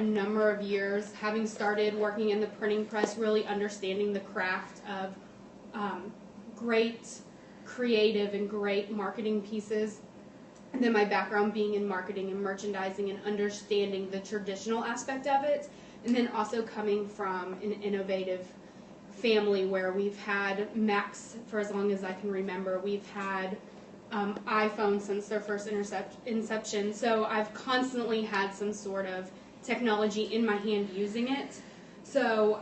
number of years, having started working in the printing press, really understanding the craft of great creative and great marketing pieces. And then my background being in marketing and merchandising and understanding the traditional aspect of it. And then also coming from an innovative family where we've had Macs for as long as I can remember. We've had iPhones since their first inception. So I've constantly had some sort of technology in my hand using it. So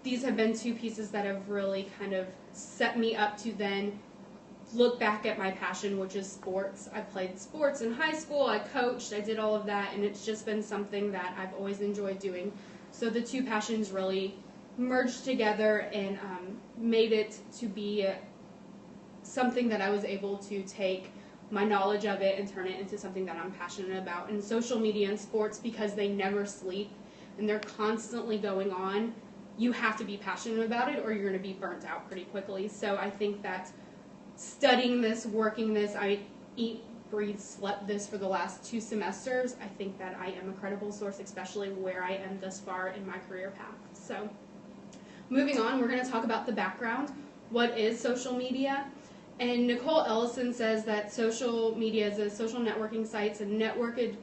these have been two pieces that have really kind of set me up to then look back at my passion, which is sports. I played sports in high school, I coached, I did all of that, and it's just been something that I've always enjoyed doing. So the two passions really merged together and made it to be something that I was able to take my knowledge of it and turn it into something that I'm passionate about. And social media and sports, because they never sleep and they're constantly going on, you have to be passionate about it or you're going to be burnt out pretty quickly. So I think that studying this, working this, I eat, breathe, slept this for the last 2 semesters. I think that I am a credible source, especially where I am thus far in my career path. So moving on, we're going to talk about the background. What is social media? And Nicole Ellison says that social media is a social networking site, a networked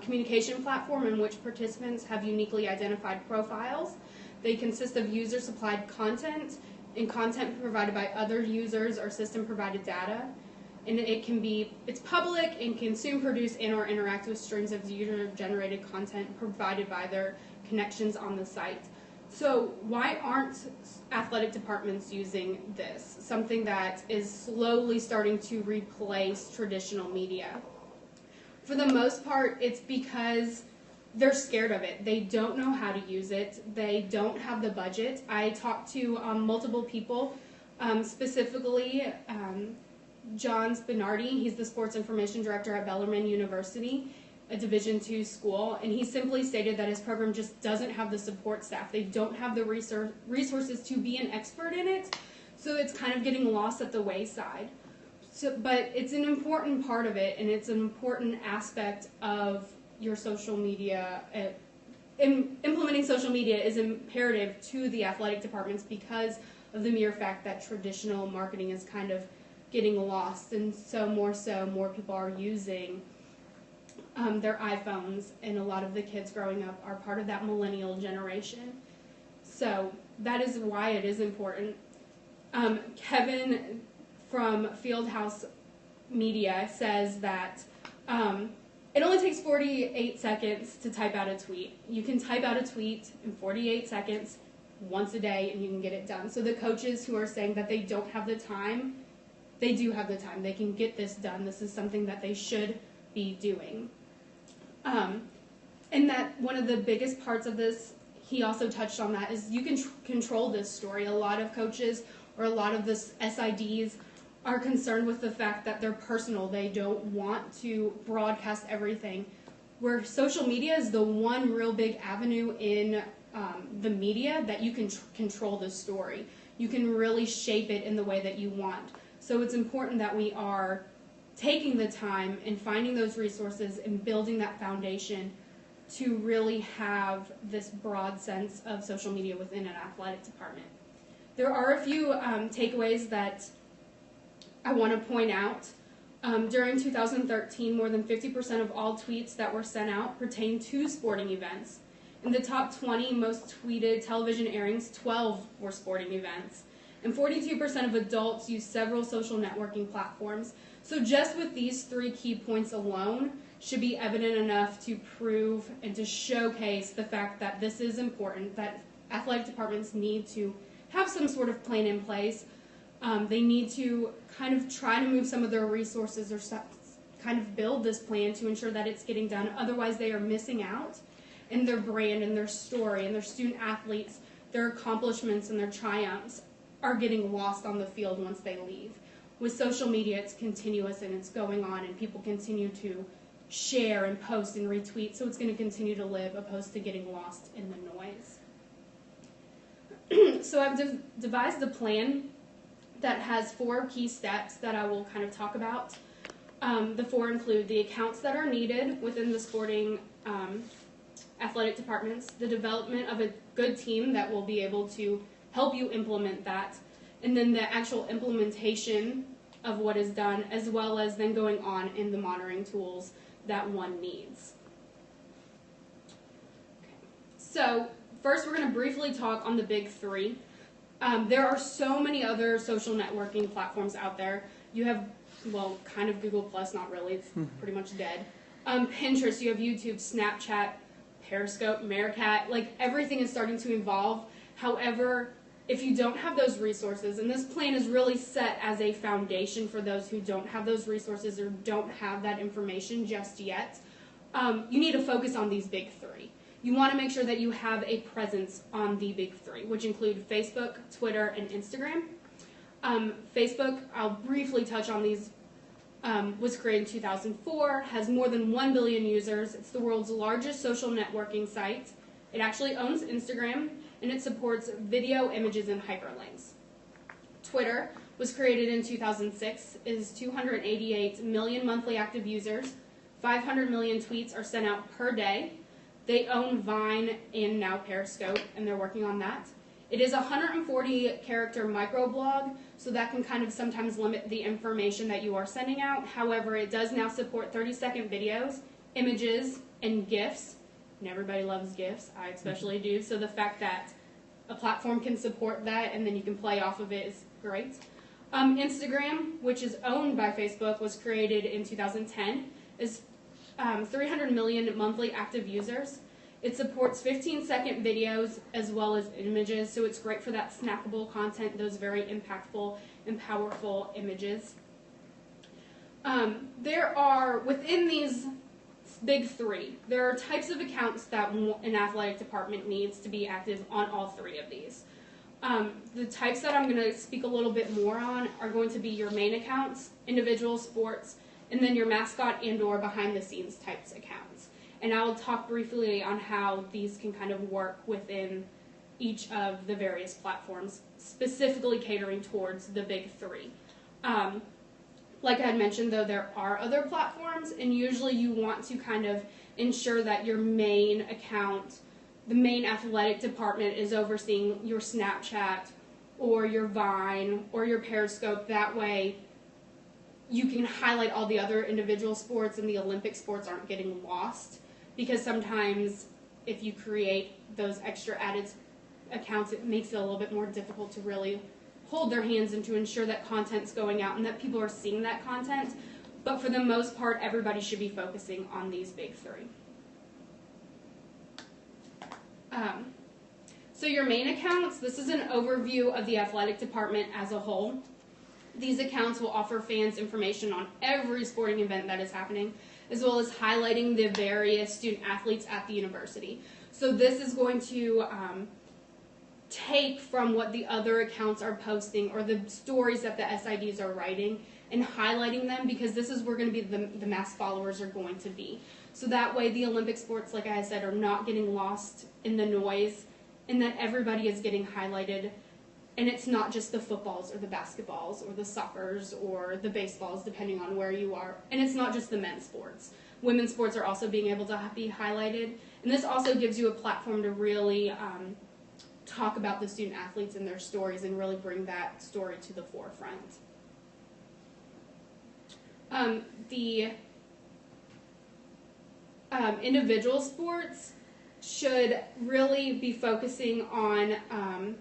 communication platform in which participants have uniquely identified profiles. They consist of user-supplied content and content provided by other users or system-provided data. And it's public and consume, produce, and or interact with streams of user-generated content provided by their connections on the site. So why aren't athletic departments using this? Something that is slowly starting to replace traditional media. For the most part, it's because they're scared of it. They don't know how to use it. They don't have the budget. I talked to multiple people, specifically John Spinardi. He's the sports information director at Bellarmine University, a Division II school, and he simply stated that his program just doesn't have the support staff. They don't have the resources to be an expert in it, so it's kind of getting lost at the wayside. But it's an important part of it, and it's an important aspect of your social media. Implementing social media is imperative to the athletic departments because of the mere fact that traditional marketing is kind of getting lost, and more people are using their iPhones, and a lot of the kids growing up are part of that millennial generation. So that is why it is important. Kevin from Fieldhouse Media says that it only takes 48 seconds to type out a tweet. You can type out a tweet in 48 seconds once a day and you can get it done. So the coaches who are saying that they don't have the time, they do have the time. They can get this done. This is something that they should be doing. And that one of the biggest parts of this, he also touched on that, is you can control this story. A lot of coaches or a lot of the SIDs are concerned with the fact that they're personal. They don't want to broadcast everything. Where social media is the one real big avenue in the media that you can control the story. You can really shape it in the way that you want. So it's important that we are taking the time and finding those resources and building that foundation to really have this broad sense of social media within an athletic department. There are a few takeaways that I want to point out. During 2013, more than 50% of all tweets that were sent out pertained to sporting events. In the top 20 most tweeted television airings, 12 were sporting events. And 42% of adults use several social networking platforms. So just with these 3 key points alone should be evident enough to prove and to showcase the fact that this is important, that athletic departments need to have some sort of plan in place. They need to kind of try to move some of their resources or kind of build this plan to ensure that it's getting done. Otherwise, they are missing out in their brand and their story and their student athletes, their accomplishments and their triumphs are getting lost on the field once they leave. With social media, it's continuous and it's going on, and people continue to share and post and retweet, so it's going to continue to live opposed to getting lost in the noise. So I've devised a plan that has 4 key steps that I will kind of talk about. The 4 include the accounts that are needed within the sporting athletic departments, the development of a good team that will be able to help you implement that, and then the actual implementation of what is done, as well as then going on in the monitoring tools that one needs. Okay. So first we're going to briefly talk on the big three. There are so many other social networking platforms out there. You have, well, kind of Google Plus, not really, it's pretty much dead. Pinterest, you have YouTube, Snapchat, Periscope, Meerkat, like everything is starting to evolve. However, if you don't have those resources, and this plan is really set as a foundation for those who don't have those resources or don't have that information just yet, you need to focus on these big three. You want to make sure that you have a presence on the big three, which include Facebook, Twitter, and Instagram. Facebook, I'll briefly touch on these, was created in 2004, has more than 1 billion users. It's the world's largest social networking site. It actually owns Instagram, and it supports video, images, and hyperlinks. Twitter was created in 2006, is 288 million monthly active users. 500 million tweets are sent out per day. They own Vine and now Periscope, and they're working on that. It is a 140-character microblog, so that can kind of sometimes limit the information that you are sending out. However, it does now support 30-second videos, images, and GIFs. And everybody loves GIFs. I especially do. So the fact that a platform can support that and then you can play off of it is great. Instagram, which is owned by Facebook, was created in 2010, is 300 million monthly active users. It supports 15-second videos as well as images, so it's great for that snackable content, those very impactful and powerful images. There are, within these big three, there are types of accounts that an athletic department needs to be active on all three of these. The types that I'm going to speak a little bit more on are going to be your main accounts, individual sports, and then your mascot and or behind the scenes types accounts. And I'll talk briefly on how these can kind of work within each of the various platforms, specifically catering towards the big three. Like I had mentioned, though, there are other platforms, and usually you want to kind of ensure that your main account, the main athletic department, is overseeing your Snapchat or your Vine or your Periscope. That way you can highlight all the other individual sports and the Olympic sports aren't getting lost, because sometimes if you create those extra added accounts, it makes it a little bit more difficult to really hold their hands and to ensure that content's going out and that people are seeing that content. But for the most part, everybody should be focusing on these big three. So your main accounts, this is an overview of the athletic department as a whole. These accounts will offer fans information on every sporting event that is happening, as well as highlighting the various student athletes at the university. So this is going to take from what the other accounts are posting or the stories that the SIDs are writing and highlighting them, because this is where going to be the mass followers are going to be. So that way the Olympic sports, like I said, are not getting lost in the noise, and that everybody is getting highlighted. And it's not just the footballs or the basketballs or the soccers or the baseballs, depending on where you are. And it's not just the men's sports. Women's sports are also being able to be highlighted. And this also gives you a platform to really talk about the student athletes and their stories and really bring that story to the forefront. The individual sports should really be focusing on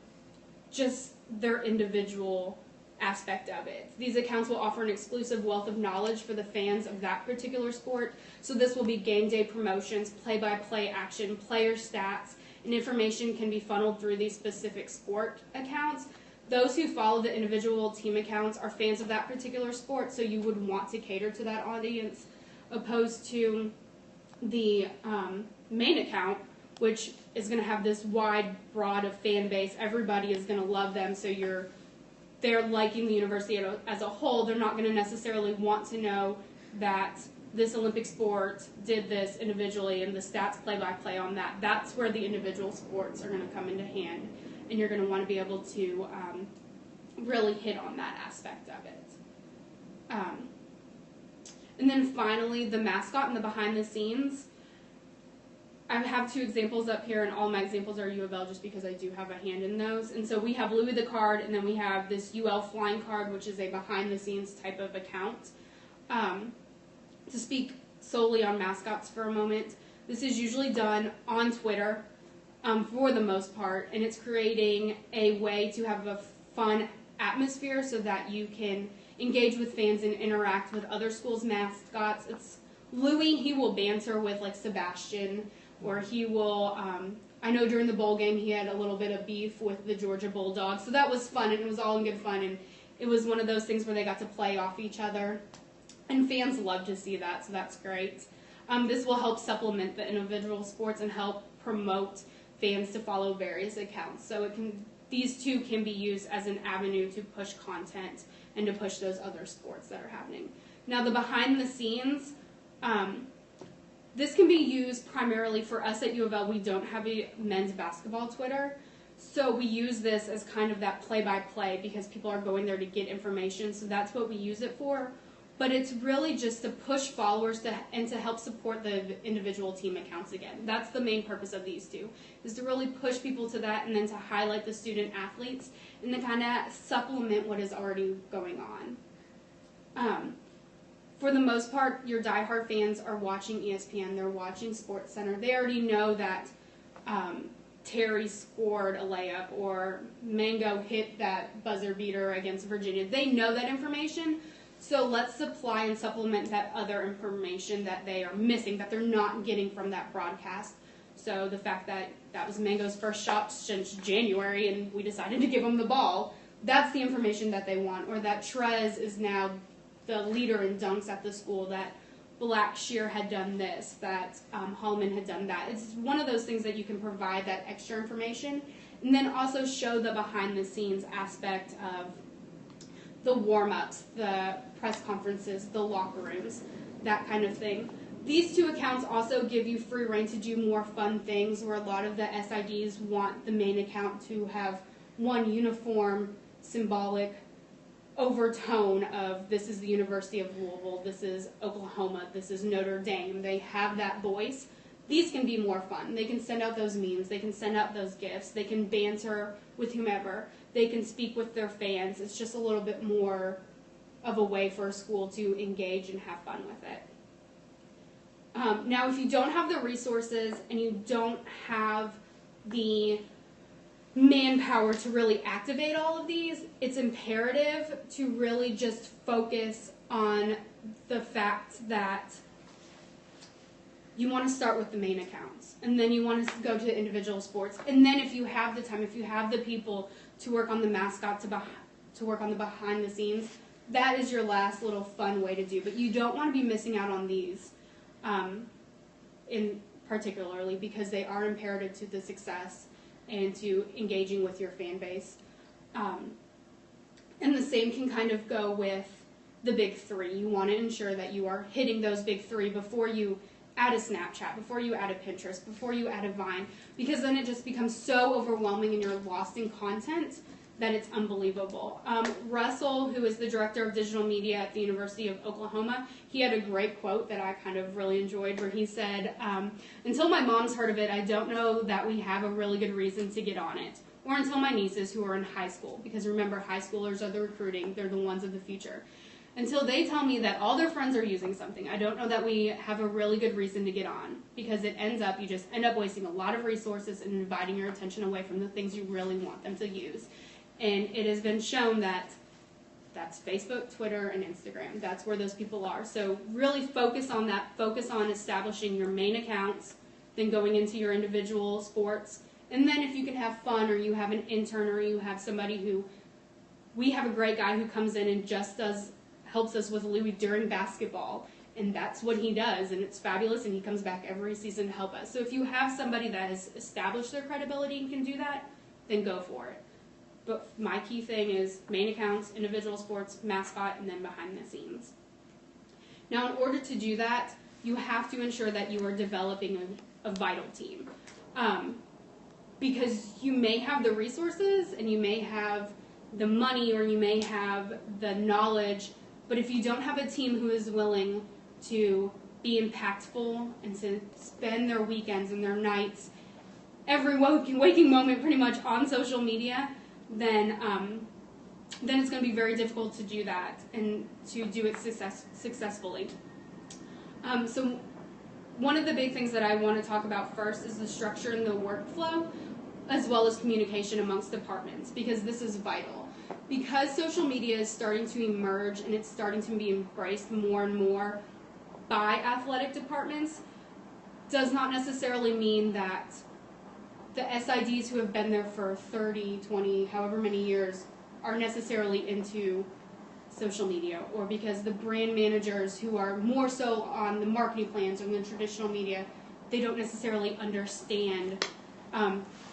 just their individual aspect of it. These accounts will offer an exclusive wealth of knowledge for the fans of that particular sport. So this will be game day promotions, play-by-play action, player stats, and information can be funneled through these specific sport accounts. Those who follow the individual team accounts are fans of that particular sport, so you would want to cater to that audience, opposed to the main account, which is going to have this wide, broad of fan base. Everybody is going to love them, so they're liking the university as a whole. They're not going to necessarily want to know that this Olympic sport did this individually and the stats play-by-play on that. That's where the individual sports are going to come into hand, and you're going to want to be able to really hit on that aspect of it. And then finally, the mascot and the behind the scenes. I have 2 examples up here, and all my examples are U of L just because I do have a hand in those. And so we have Louis the card, and then we have this UL flying card, which is a behind-the-scenes type of account. To speak solely on Mascots for a moment, this is usually done on Twitter for the most part, and it's creating a way to have a fun atmosphere so that you can engage with fans and interact with other schools' mascots. It's Louis, he will banter with like Sebastian, or he will, I know during the bowl game he had a little bit of beef with the Georgia Bulldogs, so that was fun, and it was all in good fun, and it was one of those things where they got to play off each other, and fans love to see that, so that's great. This will help supplement the individual sports and help promote fans to follow various accounts, so these 2 can be used as an avenue to push content and to push those other sports that are happening. Now, the behind the scenes, this can be used primarily for us at U of L. We don't have a men's basketball Twitter, so we use this as kind of that play-by-play because people are going there to get information, so that's what we use it for. But it's really just to push followers and to help support the individual team accounts again. That's the main purpose of these 2, is to really push people to that and then to highlight the student athletes and to kind of supplement what is already going on. For the most part, your diehard fans are watching ESPN. They're watching SportsCenter. They already know that Terry scored a layup or Mango hit that buzzer beater against Virginia. They know that information. So let's supply and supplement that other information that they are missing, that they're not getting from that broadcast. So the fact that that was Mango's first shot since January and we decided to give him the ball, that's the information that they want. Or that Trez is now the leader in dunks at the school, that Blackshear had done this, that Hallman had done that. It's one of those things that you can provide that extra information and then also show the behind-the-scenes aspect of the warm-ups, the press conferences, the locker rooms, that kind of thing. These 2 accounts also give you free reign to do more fun things where a lot of the SIDs want the main account to have one uniform, symbolic overtone of this is the University of Louisville, this is Oklahoma, this is Notre Dame. They have that voice. These can be more fun. They can send out those memes. They can send out those gifts. They can banter with whomever. They can speak with their fans. It's just a little bit more of a way for a school to engage and have fun with it. Now, if you don't have the resources and you don't have the manpower to really activate all of these, it's imperative to really just focus on the fact that you want to start with the main accounts, and then you want to go to individual sports, and then if you have the time, if you have the people to work on the mascot, to work on the behind the scenes, that is your last little fun way to do. But you don't want to be missing out on these, in particularly because they are imperative to the success and to engaging with your fan base. And the same can kind of go with the big 3. You want to ensure that you are hitting those big 3 before you add a Snapchat, before you add a Pinterest, before you add a Vine, because then it just becomes so overwhelming and you're lost in content that it's unbelievable. Russell, who is the director of digital media at the University of Oklahoma, he had a great quote that I kind of really enjoyed where he said, until my mom's heard of it, I don't know that we have a really good reason to get on it. Or until my nieces who are in high school, because remember, high schoolers are the recruiting, they're the ones of the future. Until they tell me that all their friends are using something, I don't know that we have a really good reason to get on, because it ends up, you just end up wasting a lot of resources and dividing your attention away from the things you really want them to use. And it has been shown that that's Facebook, Twitter, and Instagram. That's where those people are. So really focus on that. Focus on establishing your main accounts, then going into your individual sports. And then if you can have fun, or you have an intern, or you have somebody who, we have a great guy who comes in and just helps us with Louis during basketball. And that's what he does, and it's fabulous, and he comes back every season to help us. So if you have somebody that has established their credibility and can do that, then go for it. But my key thing is main accounts, individual sports, mascot, and then behind the scenes. Now, in order to do that, you have to ensure that you are developing a vital team. Because you may have the resources, and you may have the money, or you may have the knowledge, but if you don't have a team who is willing to be impactful and to spend their weekends and their nights, every waking moment pretty much on social media, then it's going to be very difficult to do that and to do it successfully. So one of the big things that I want to talk about first is the structure and the workflow, as well as communication amongst departments, because this is vital. Because social media is starting to emerge and it's starting to be embraced more and more by athletic departments, does not necessarily mean that the SIDs who have been there for 30, 20, however many years are necessarily into social media, or because the brand managers who are more so on the marketing plans or the traditional media, they don't necessarily understand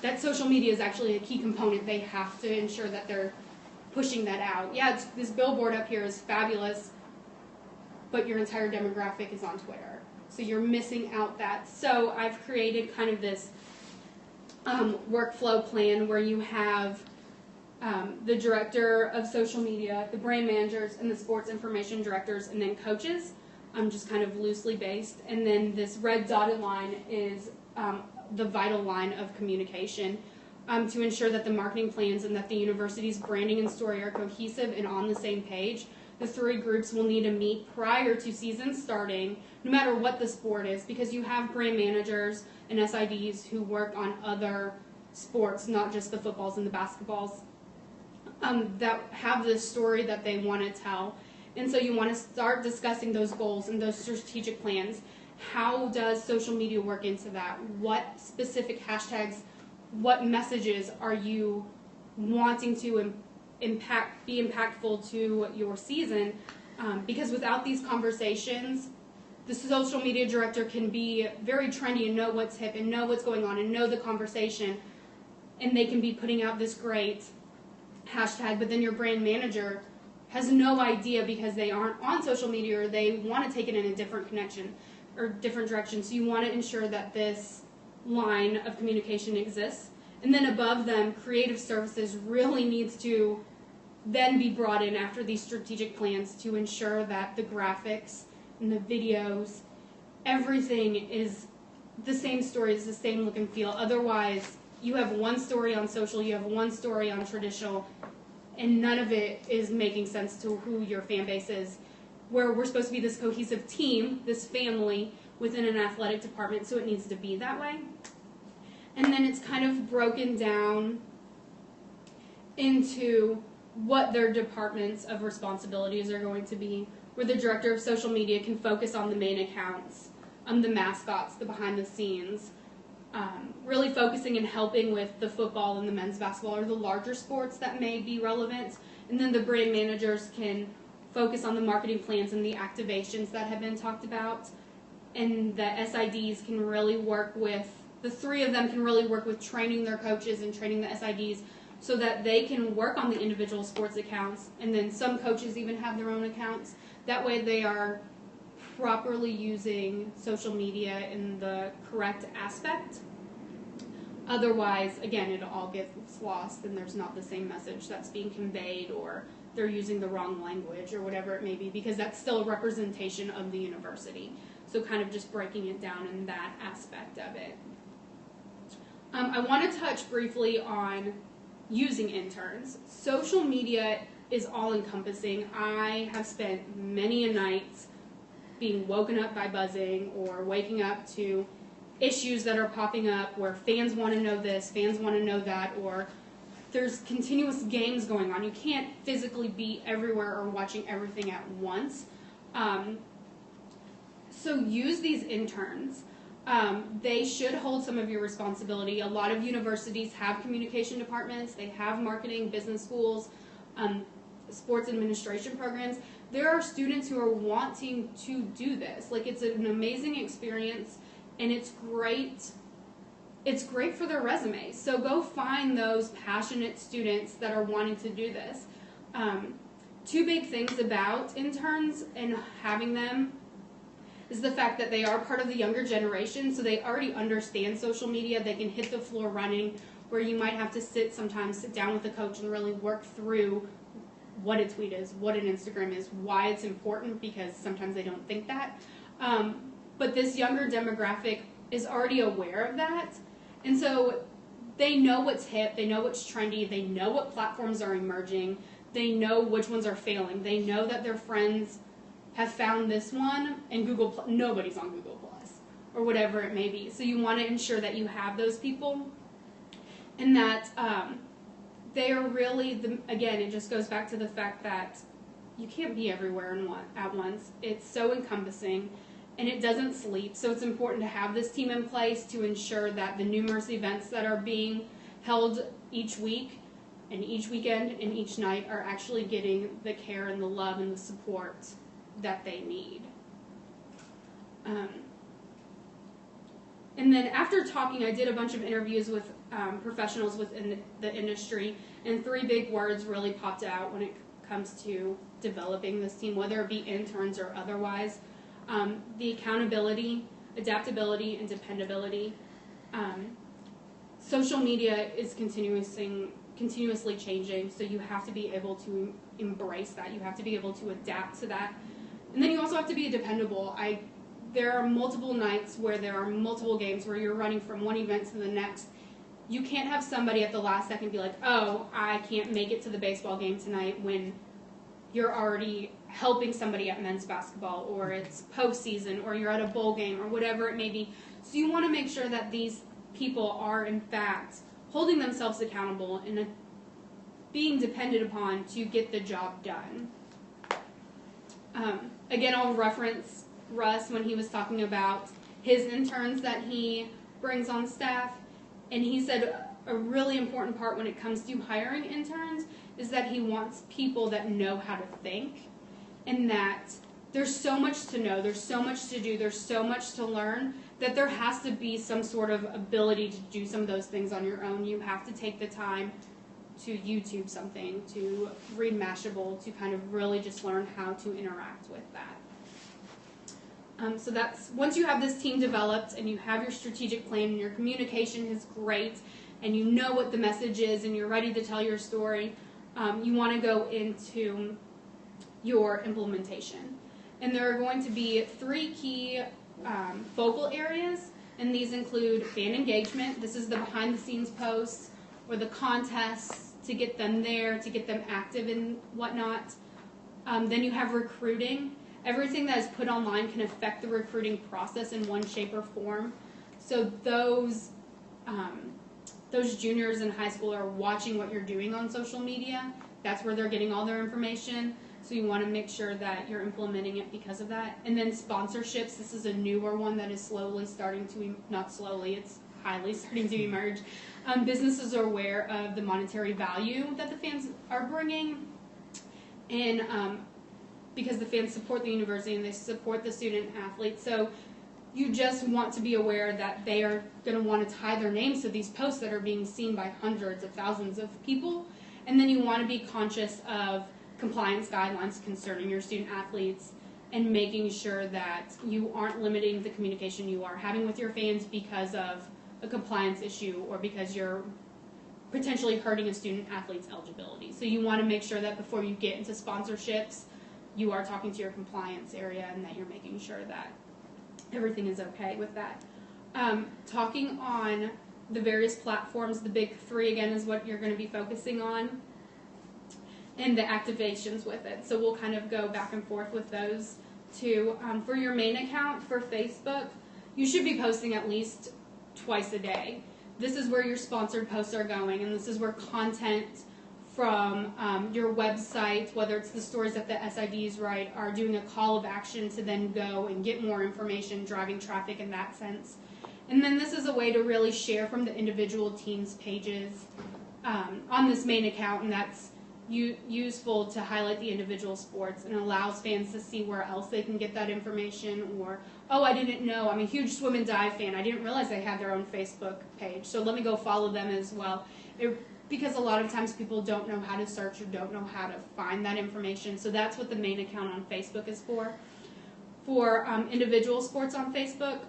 that social media is actually a key component. They have to ensure that they're pushing that out. Yeah, this billboard up here is fabulous, but your entire demographic is on Twitter. So you're missing out that. So I've created kind of this workflow plan where you have the director of social media, the brand managers, and the sports information directors, and then coaches, just kind of loosely based. And then this red dotted line is the vital line of communication to ensure that the marketing plans and that the university's branding and story are cohesive and on the same page. The three groups will need to meet prior to season starting, no matter what the sport is, because you have brand managers and SIDs who work on other sports, not just the footballs and the basketballs, that have this story that they want to tell. And so you want to start discussing those goals and those strategic plans. How does social media work into that? What specific hashtags, what messages are you wanting to be impactful to your season? Because without these conversations, the social media director can be very trendy and know what's hip and know what's going on and know the conversation, and they can be putting out this great hashtag, but then your brand manager has no idea because they aren't on social media or they want to take it in a different connection or different direction. So you want to ensure that this line of communication exists. And then above them, creative services really needs to then be brought in after these strategic plans to ensure that the graphics and the videos, everything is the same story, is the same look and feel. Otherwise, you have one story on social, you have one story on traditional, and none of it is making sense to who your fan base is, where we're supposed to be this cohesive team, this family within an athletic department, so it needs to be that way. And then it's kind of broken down into what their departments of responsibilities are going to be, where the director of social media can focus on the main accounts, the mascots, the behind the scenes, really focusing and helping with the football and the men's basketball or the larger sports that may be relevant. And then the brand managers can focus on the marketing plans and the activations that have been talked about. And the SIDs can really work with, the three of them can really work with training their coaches and training the SIDs so that they can work on the individual sports accounts. And then some coaches even have their own accounts. That way they are properly using social media in the correct aspect. Otherwise, again, it all gets lost and there's not the same message that's being conveyed, or they're using the wrong language or whatever it may be, because that's still a representation of the university. So kind of just breaking it down in that aspect of it. I want to touch briefly on using interns. Social media is all-encompassing. I have spent many a nights being woken up by buzzing or waking up to issues that are popping up where fans want to know this, fans want to know that, or there's continuous games going on. You can't physically be everywhere or watching everything at once. So use these interns. They should hold some of your responsibility. A lot of universities have communication departments. They have marketing, business schools, sports administration programs. There are students who are wanting to do this. Like, it's an amazing experience, and it's great. It's great for their resumes. So go find those passionate students that are wanting to do this. Two big things about interns and having them is the fact that they are part of the younger generation, so they already understand social media. They can hit the floor running, where you might have to sit down with the coach and really work through what a tweet is, what an Instagram is, why it's important, because sometimes they don't think that. but this younger demographic is already aware of that. And so they know what's hip, they know what's trendy, they know what platforms are emerging, they know which ones are failing. They know that their friends have found this one, and nobody's on Google Plus, or whatever it may be. So you want to ensure that you have those people, and that they are really, again, it just goes back to the fact that you can't be everywhere at once. It's so encompassing, and it doesn't sleep. So it's important to have this team in place to ensure that the numerous events that are being held each week and each weekend and each night are actually getting the care and the love and the support that they need. And then after talking, I did a bunch of interviews with professionals within the industry, and 3 big words really popped out when it comes to developing this team, whether it be interns or otherwise. The accountability, adaptability, and dependability. Social media is continuously changing, so you have to be able to embrace that. You have to be able to adapt to that. And then you also have to be dependable. There are multiple nights where there are multiple games where you're running from one event to the next. You can't have somebody at the last second be like, oh, I can't make it to the baseball game tonight, when you're already helping somebody at men's basketball, or it's postseason, or you're at a bowl game, or whatever it may be. So you want to make sure that these people are, in fact, holding themselves accountable and being depended upon to get the job done. Again, I'll reference Russ when he was talking about his interns that he brings on staff, and he said a really important part when it comes to hiring interns is that he wants people that know how to think, and that there's so much to know, there's so much to do, there's so much to learn, that there has to be some sort of ability to do some of those things on your own. You have to take the time to YouTube something, to read Mashable, to kind of really just learn how to interact with that. So that's, once you have this team developed and you have your strategic plan and your communication is great and you know what the message is and you're ready to tell your story, you want to go into your implementation. And there are going to be 3 key focal areas, and these include fan engagement. This is the behind-the-scenes posts or the contests to get them there, to get them active and whatnot. Then you have recruiting. Everything that is put online can affect the recruiting process in one shape or form. So those juniors in high school are watching what you're doing on social media. That's where they're getting all their information. So you want to make sure that you're implementing it because of that. And then sponsorships. This is a newer one that is slowly starting to, not slowly, it's highly starting to emerge. Businesses are aware of the monetary value that the fans are bringing. And because the fans support the university and they support the student athletes. So you just want to be aware that they are going to want to tie their names to these posts that are being seen by hundreds of thousands of people. And then you want to be conscious of compliance guidelines concerning your student athletes and making sure that you aren't limiting the communication you are having with your fans because of a compliance issue or because you're potentially hurting a student athlete's eligibility. So you want to make sure that before you get into sponsorships, you are talking to your compliance area and that you're making sure that everything is okay with that. Talking on the various platforms, the big 3 again is what you're going to be focusing on, and the activations with it. So we'll kind of go back and forth with those 2. For your main account for Facebook, you should be posting at least twice a day. This is where your sponsored posts are going, and this is where content from your website, whether it's the stories that the SIDs write, are doing a call of action to then go and get more information, driving traffic in that sense. And then this is a way to really share from the individual teams' pages on this main account, and that's useful to highlight the individual sports and allows fans to see where else they can get that information, or, oh, I didn't know, I'm a huge swim and dive fan, I didn't realize they had their own Facebook page, so let me go follow them as well. Because a lot of times people don't know how to search or don't know how to find that information, so that's what the main account on Facebook is for. For individual sports on Facebook,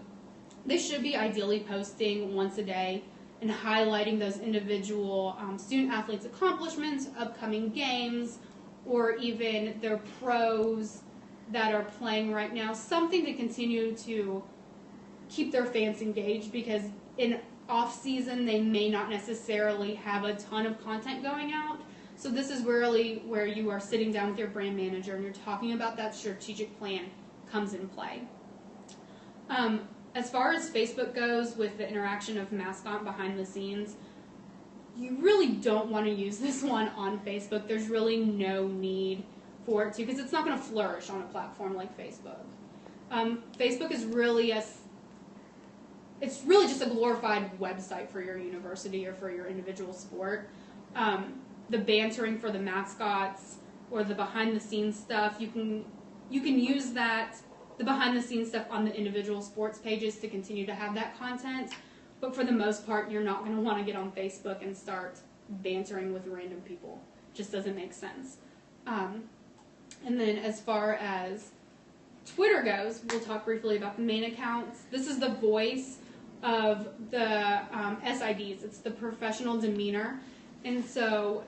they should be ideally posting once a day and highlighting those individual student athletes' accomplishments, upcoming games, or even their pros that are playing right now, something to continue to keep their fans engaged, because in off season they may not necessarily have a ton of content going out. So this is really where you are sitting down with your brand manager and you're talking about that strategic plan comes in play. As far as Facebook goes, with the interaction of Mascot behind the scenes, you really don't want to use this one on Facebook. There's really no need for it to, because it's not going to flourish on a platform like Facebook. Facebook is really it's really just a glorified website for your university or for your individual sport. The bantering for the mascots or the behind-the-scenes stuff, you can use that, the behind-the-scenes stuff on the individual sports pages to continue to have that content. But for the most part, you're not going to want to get on Facebook and start bantering with random people. Just doesn't make sense. And then as far as Twitter goes, we'll talk briefly about the main accounts. This is the voice of the SIDs. It's the professional demeanor. And so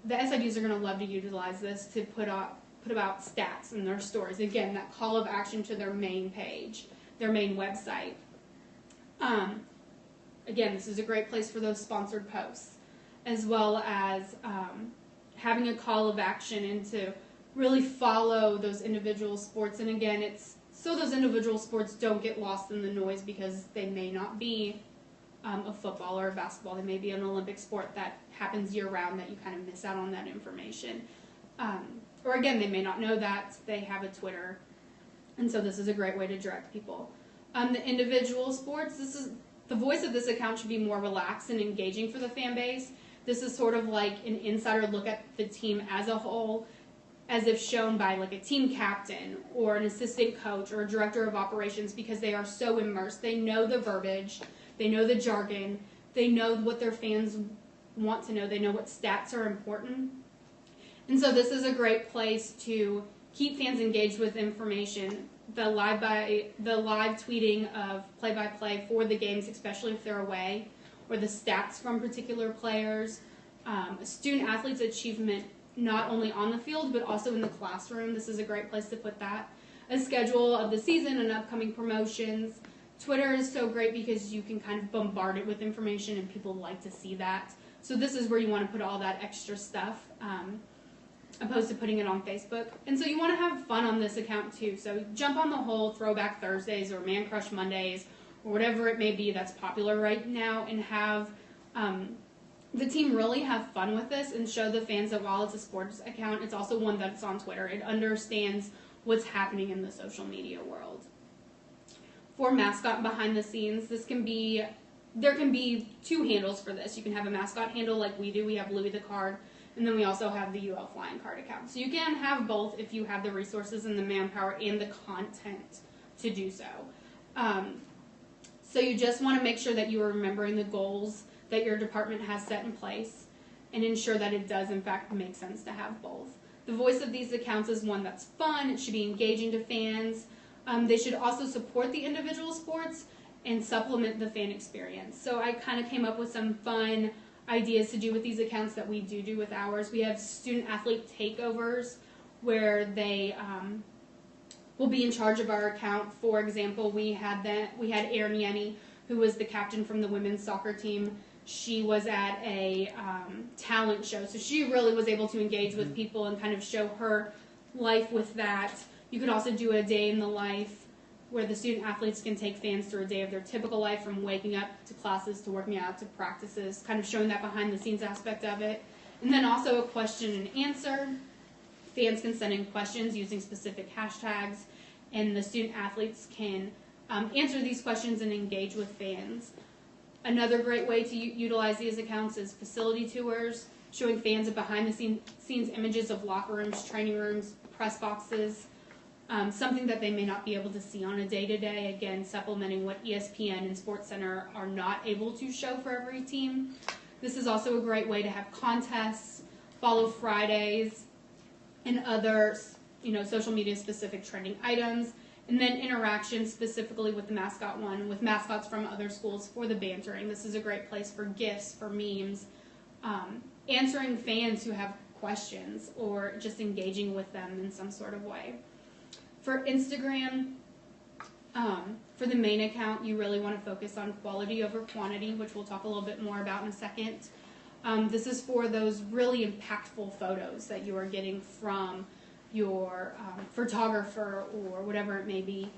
the SIDs are going to love to utilize this to put about stats in their stories. Again, that call of action to their main page, their main website. Again, this is a great place for those sponsored posts, as well as having a call of action and to really follow those individual sports. And again, it's so those individual sports don't get lost in the noise, because they may not be a football or a basketball. They may be an Olympic sport that happens year-round that you kind of miss out on that information. Or again, they may not know that they have a Twitter, and so this is a great way to direct people. The individual sports, the voice of this account should be more relaxed and engaging for the fan base. This is sort of like an insider look at the team as a whole, as if shown by like a team captain or an assistant coach or a director of operations, because they are so immersed. They know the verbiage, they know the jargon, they know what their fans want to know, they know what stats are important. And so this is a great place to keep fans engaged with information. The live tweeting of play-by-play for the games, especially if they're away, or the stats from particular players, student athletes' achievement not only on the field but also in the classroom. This is a great place to put that. A schedule of the season and upcoming promotions. Twitter is so great because you can kind of bombard it with information and people like to see that. So this is where you want to put all that extra stuff, opposed to putting it on Facebook. And so you want to have fun on this account too. So jump on the whole Throwback Thursdays or Man Crush Mondays or whatever it may be that's popular right now, and have the team really have fun with this and show the fans that while it's a sports account, it's also one that's on Twitter. It understands what's happening in the social media world. For Mascot behind the scenes, there can be two handles for this. You can have a mascot handle like we do. We have Louis the Card, and then we also have the UL Flying Card account. So you can have both if you have the resources and the manpower and the content to do so. So you just want to make sure that you are remembering the goals that your department has set in place and ensure that it does in fact make sense to have both. The voice of these accounts is one that's fun. It should be engaging to fans. They should also support the individual sports and supplement the fan experience. So I kind of came up with some fun ideas to do with these accounts that we do with ours. We have student athlete takeovers where they will be in charge of our account. For example, we had arent, who was the captain from the women's soccer team. She was at a talent show, so she really was able to engage with people and kind of show her life with that. You could also do a day in the life where the student athletes can take fans through a day of their typical life, from waking up to classes to working out to practices, kind of showing that behind the scenes aspect of it. And then also a question and answer. Fans can send in questions using specific hashtags, and the student athletes can answer these questions and engage with fans. Another great way to utilize these accounts is facility tours, showing fans behind the scenes images of locker rooms, training rooms, press boxes, something that they may not be able to see on a day-to-day, again, supplementing what ESPN and SportsCenter are not able to show for every team. This is also a great way to have contests, follow Fridays, and other social media specific trending items, and then interactions specifically with the mascot one, with mascots from other schools for the bantering. This is a great place for gifts, for memes, answering fans who have questions, or just engaging with them in some sort of way. For Instagram, For the main account, you really want to focus on quality over quantity, which we'll talk a little bit more about in a second. This is for those really impactful photos that you are getting from your photographer or whatever it may be.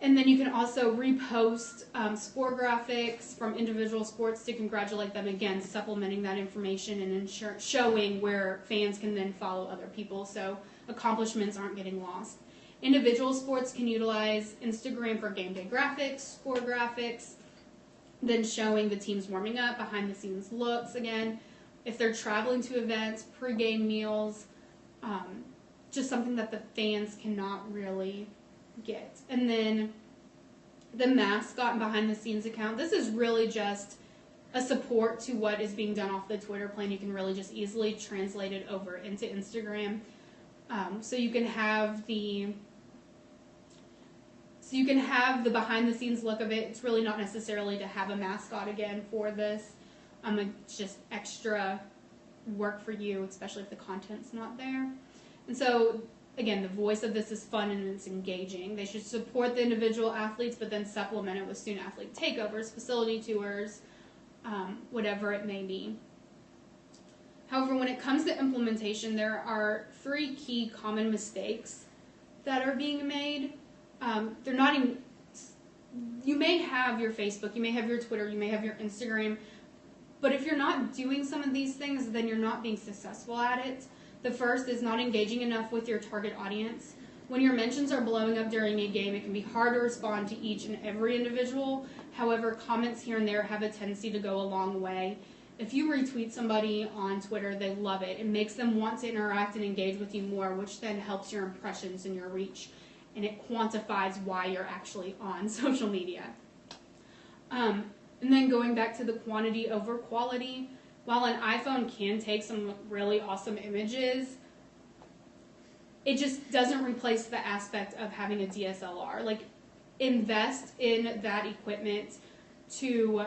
And then you can also repost score graphics from individual sports to congratulate them, again, supplementing that information and showing where fans can then follow other people so accomplishments aren't getting lost. Individual sports can utilize Instagram for game day graphics, score graphics, then showing the teams warming up, behind the scenes looks again. If they're traveling to events, pregame meals, just something that the fans cannot really get. And then the mascot and behind the scenes account, this is really just a support to what is being done off the Twitter plan. You can really just easily translate it over into Instagram. So you can have the behind the scenes look of it. It's really not necessarily to have a mascot again for this. It's just extra work for you, especially if the content's not there. And so again, the voice of this is fun and it's engaging. They should support the individual athletes, but then supplement it with student athlete takeovers, facility tours, whatever it may be. However, when it comes to implementation, there are 3 key common mistakes that are being made. They're not even, you may have your Facebook, you may have your Twitter, you may have your Instagram, but if you're not doing some of these things, then you're not being successful at it. The first is not engaging enough with your target audience. When your mentions are blowing up during a game, it can be hard to respond to each and every individual. However, comments here and there have a tendency to go a long way. If you retweet somebody on Twitter, they love it. It makes them want to interact and engage with you more, which then helps your impressions and your reach. And it quantifies why you're actually on social media. And then going back to the quantity over quality, while an iPhone can take some really awesome images, it just doesn't replace the aspect of having a DSLR. Like, invest in that equipment to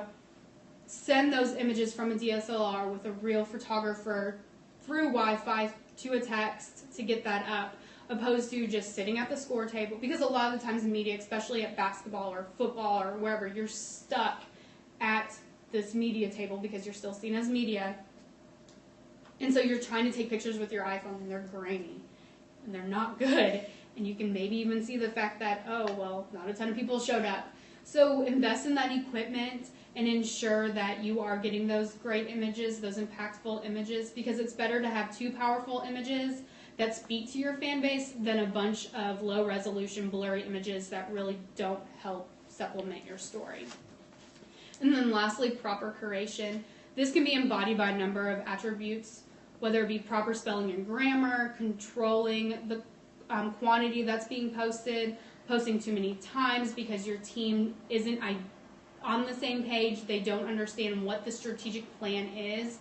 send those images from a DSLR with a real photographer through Wi-Fi to a text to get that up, opposed to just sitting at the score table. Because a lot of the times in media, especially at basketball or football or wherever, you're stuck at this media table because you're still seen as media. And so you're trying to take pictures with your iPhone and they're grainy and they're not good. And you can maybe even see the fact that, oh, well, not a ton of people showed up. So invest in that equipment and ensure that you are getting those great images, those impactful images, because it's better to have 2 powerful images that speak to your fan base than a bunch of low resolution blurry images that really don't help supplement your story. And then lastly, proper curation. This can be embodied by a number of attributes, whether it be proper spelling and grammar, controlling the quantity that's being posted, posting too many times because your team isn't on the same page, they don't understand what the strategic plan is.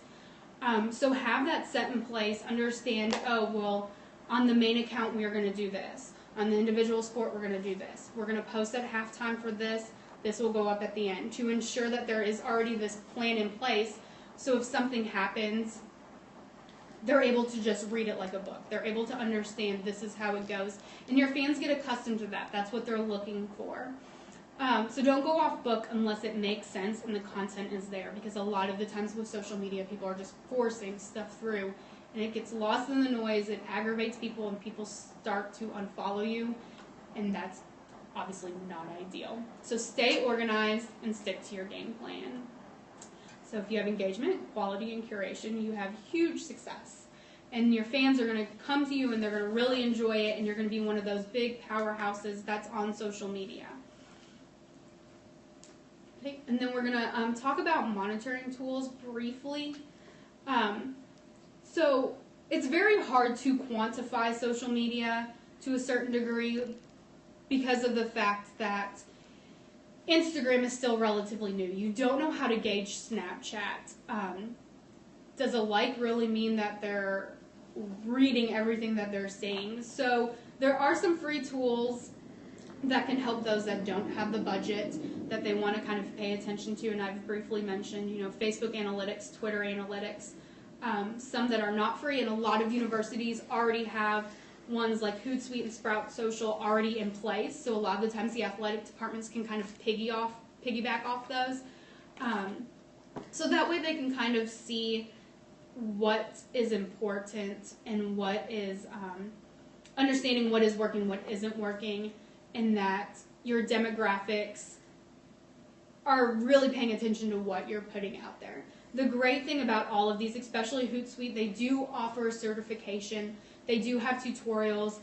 So have that set in place, understand, oh, well, on the main account we are going to do this. On the individual sport we're going to do this. We're going to post at halftime for this. This will go up at the end, to ensure that there is already this plan in place, so if something happens, they're able to just read it like a book. They're able to understand this is how it goes. And your fans get accustomed to that. That's what they're looking for. So don't go off book unless it makes sense and the content is there, because a lot of the times with social media, people are just forcing stuff through, and it gets lost in the noise, it aggravates people, and people start to unfollow you, and that's obviously not ideal. So stay organized and stick to your game plan. So if you have engagement, quality, and curation, you have huge success. And your fans are going to come to you and they're going to really enjoy it, and you're going to be one of those big powerhouses that's on social media. Okay, and then we're going to talk about monitoring tools briefly. So it's very hard to quantify social media to a certain degree because of the fact that Instagram is still relatively new. You don't know how to gauge Snapchat. Does a like really mean that they're reading everything that they're seeing? So there are some free tools that can help those that don't have the budget that they want to kind of pay attention to, and I've briefly mentioned, Facebook analytics, Twitter analytics, some that are not free, and a lot of universities already have ones like Hootsuite and Sprout Social already in place. So a lot of the times the athletic departments can kind of piggyback off those. So that way they can kind of see what is important and what is understanding what is working, what isn't working, and that your demographics are really paying attention to what you're putting out there. The great thing about all of these, especially Hootsuite, they do offer certification. They do have tutorials.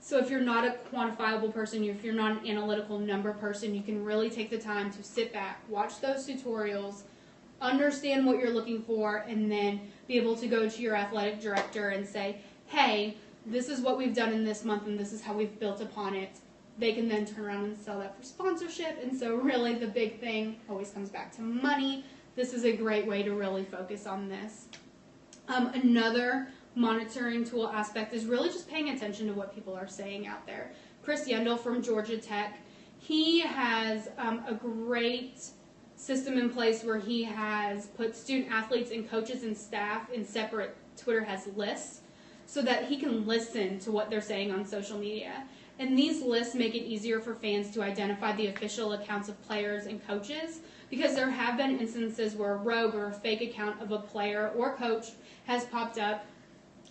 So if you're not a quantifiable person, if you're not an analytical number person, you can really take the time to sit back, watch those tutorials, understand what you're looking for, and then be able to go to your athletic director and say, hey, this is what we've done in this month and this is how we've built upon it. They can then turn around and sell that for sponsorship. And so really the big thing always comes back to money. This is a great way to really focus on this. Another monitoring tool aspect is really just paying attention to what people are saying out there. Chris Yendel from Georgia Tech, he has a great system in place where he has put student athletes and coaches and staff in separate Twitter has lists so that he can listen to what they're saying on social media. And these lists make it easier for fans to identify the official accounts of players and coaches, because there have been instances where a rogue or a fake account of a player or coach has popped up,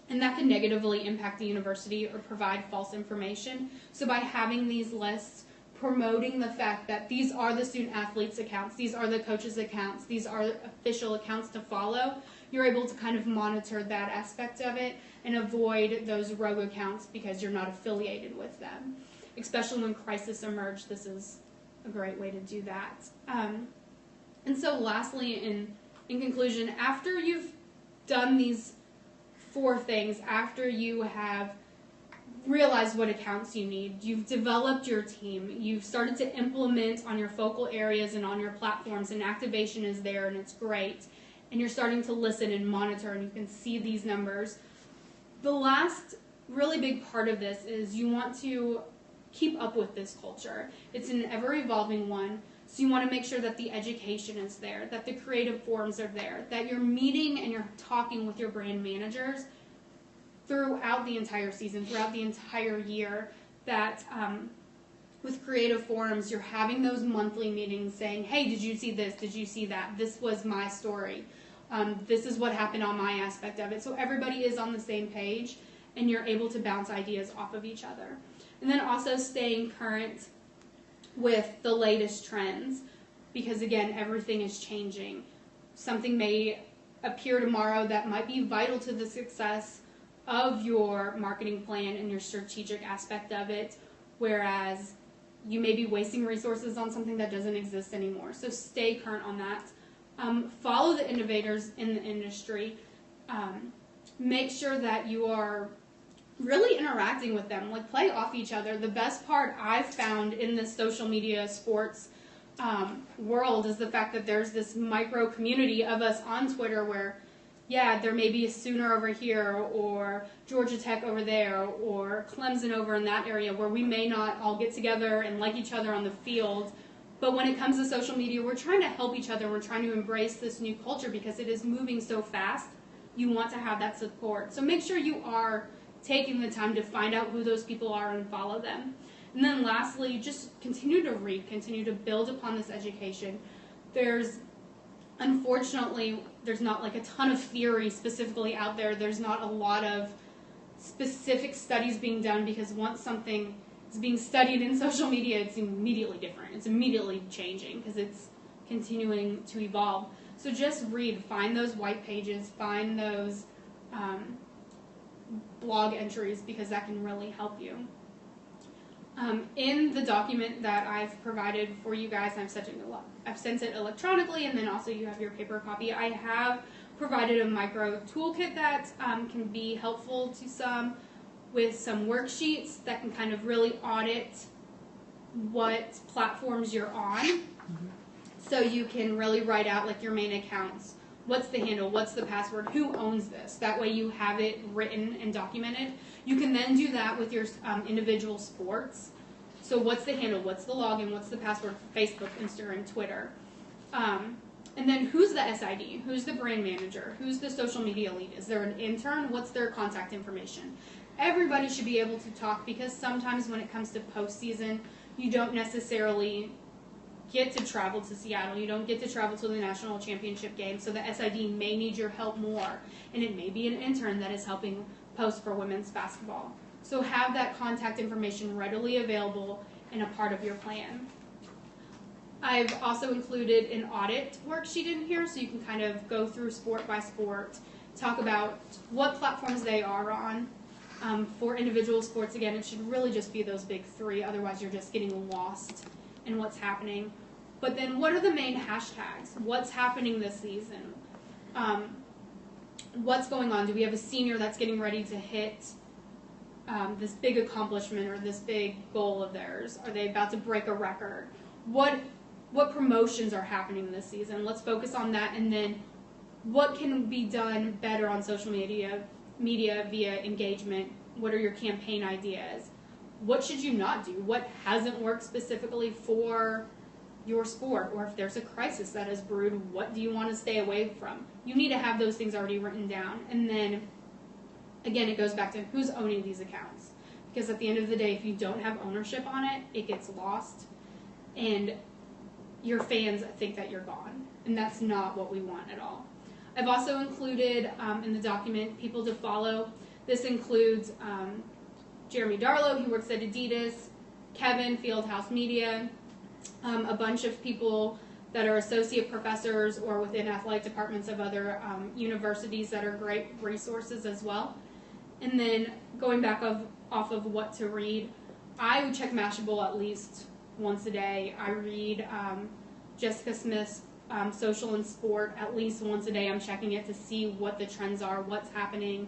and that can negatively impact the university or provide false information. So by having these lists, promoting the fact that these are the student athletes' accounts, these are the coaches' accounts, these are official accounts to follow, you're able to kind of monitor that aspect of it and avoid those rogue accounts because you're not affiliated with them. Especially when crisis emerge, this is a great way to do that. And so lastly, in conclusion, after you've done these 4 things, after you have realized what accounts you need, you've developed your team, you've started to implement on your focal areas and on your platforms, and activation is there and it's great, and you're starting to listen and monitor and you can see these numbers. The last really big part of this is you want to keep up with this culture. It's an ever-evolving one, so you want to make sure that the education is there, that the creative forums are there, that you're meeting and you're talking with your brand managers throughout the entire season, throughout the entire year, that with creative forums, you're having those monthly meetings saying, hey, did you see this? Did you see that? This was my story. This is what happened on my aspect of it. So everybody is on the same page, and you're able to bounce ideas off of each other. And then also staying current with the latest trends, because again, everything is changing. Something may appear tomorrow that might be vital to the success of your marketing plan and your strategic aspect of it, whereas you may be wasting resources on something that doesn't exist anymore. So stay current on that. Follow the innovators in the industry. Make sure that you are really interacting with them, like play off each other. The best part I've found in this social media sports world is the fact that there's this micro community of us on Twitter where, yeah, there may be a Sooner over here or Georgia Tech over there or Clemson over in that area where we may not all get together and like each other on the field. But when it comes to social media, we're trying to help each other. We're trying to embrace this new culture because it is moving so fast. You want to have that support. So make sure you are taking the time to find out who those people are and follow them. And then lastly, just continue to read, continue to build upon this education. Unfortunately, there's not like a ton of theory specifically out there. There's not a lot of specific studies being done because once something is being studied in social media, it's immediately different. It's immediately changing because it's continuing to evolve. So just read, find those white pages, find those blog entries because that can really help you. In the document that I've provided for you guys, I've sent it electronically, and then also you have your paper copy. I have provided a micro toolkit that can be helpful to some, with some worksheets that can kind of really audit what platforms you're on. Mm-hmm. So you can really write out like your main accounts. What's the handle? What's the password? Who owns this? That way you have it written and documented. You can then do that with your individual sports. So what's the handle? What's the login? What's the password for Facebook, Instagram, Twitter? And then who's the SID? Who's the brand manager? Who's the social media lead? Is there an intern? What's their contact information? everybody should be able to talk, because sometimes when it comes to postseason, you don't necessarily get to travel to Seattle. You don't get to travel to the national championship game, so the SID may need your help more, and it may be an intern that is helping post for women's basketball. So have that contact information readily available and a part of your plan. I've also included an audit worksheet in here, so you can kind of go through sport by sport, talk about what platforms they are on. For individual sports, again, it should really just be those big three, otherwise you're just getting lost in what's happening. But then what are the main hashtags? What's happening this season? What's going on? Do we have a senior that's getting ready to hit this big accomplishment or this big goal of theirs? Are they about to break a record? What promotions are happening this season? Let's focus on that, and then what can be done better on social media via engagement? What are your campaign ideas? What should you not do? What hasn't worked specifically for your sport? Or if there's a crisis that is brewed, what do you want to stay away from? You need to have those things already written down. And then, again, it goes back to who's owning these accounts. Because at the end of the day, if you don't have ownership on it, it gets lost. And your fans think that you're gone. And that's not what we want at all. I've also included in the document people to follow. This includes Jeremy Darlow, who works at Adidas, Kevin, Fieldhouse Media, a bunch of people that are associate professors or within athletic departments of other universities that are great resources as well. And then going back off of what to read, I would check Mashable at least once a day. I read Jessica Smith's Social and Sport at least once a day. I'm checking it to see what the trends are, what's happening.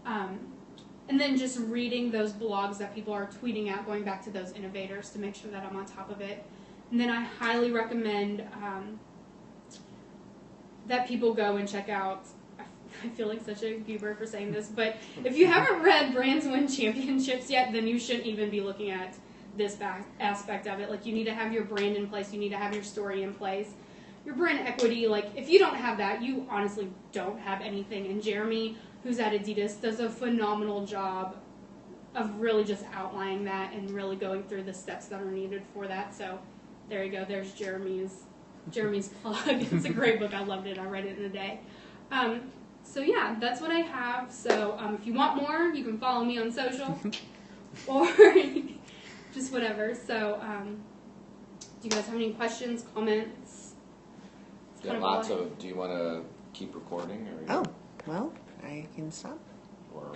And then just reading those blogs that people are tweeting out, going back to those innovators to make sure that I'm on top of it. And then I highly recommend that people go and check out, I feel like such a goober for saying this, but if you haven't read Brands Win Championships yet, then you shouldn't even be looking at this aspect of it. Like, you need to have your brand in place, you need to have your story in place. Your brand equity, like, if you don't have that, you honestly don't have anything. And Jeremy, who's at Adidas, does a phenomenal job of really just outlining that and really going through the steps that are needed for that. So there you go. There's Jeremy's plug. It's a great book. I loved it. I read it in a day. So yeah, that's what I have. So if you want more, you can follow me on social or just whatever. So do you guys have any questions, comments? Yeah, lots of. Do you want to keep recording? Or Oh, well, I can stop. Or